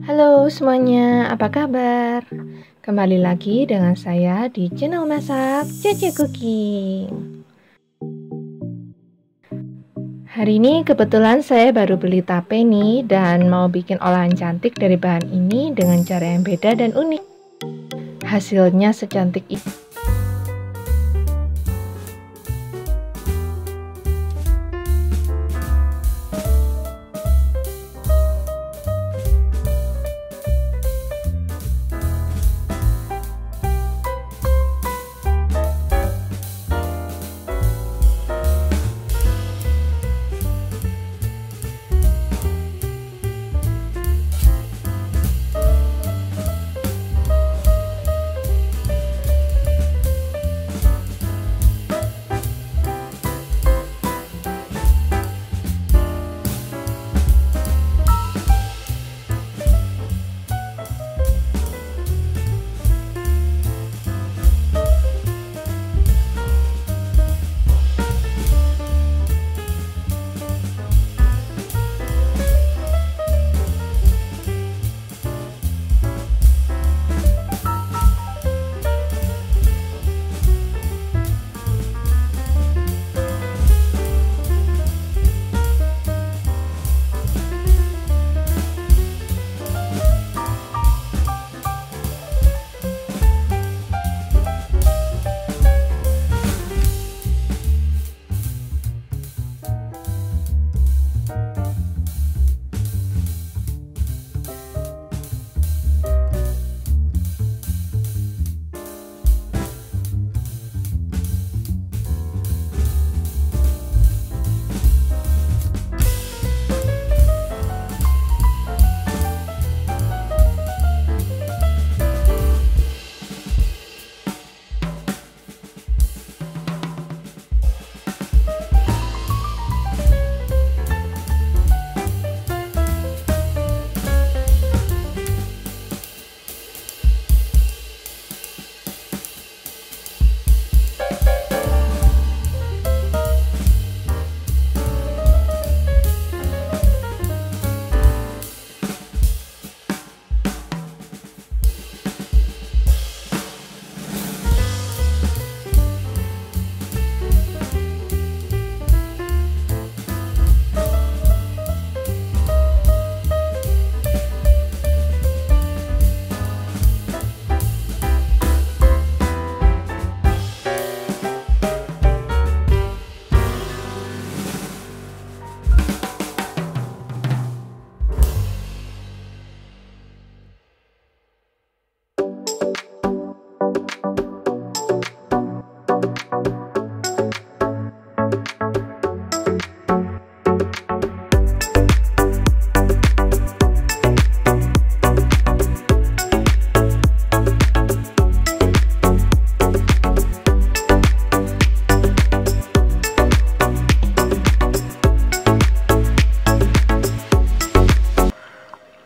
Halo semuanya, apa kabar? Kembali lagi dengan saya di channel masak Cece Cooking. Hari ini kebetulan saya baru beli tape nih dan mau bikin olahan cantik dari bahan ini dengan cara yang beda dan unik. Hasilnya secantik ini.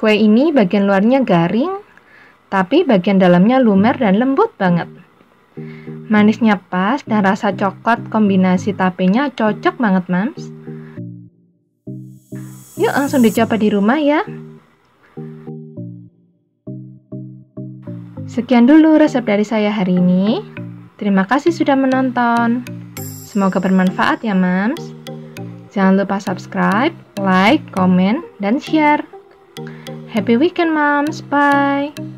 Kue ini bagian luarnya garing, tapi bagian dalamnya lumer dan lembut banget. Manisnya pas dan rasa coklat kombinasi tapenya cocok banget, Mams. Yuk langsung dicoba di rumah ya. Sekian dulu resep dari saya hari ini. Terima kasih sudah menonton. Semoga bermanfaat ya, Mams. Jangan lupa subscribe, like, komen, dan share. Happy weekend, Moms. Bye.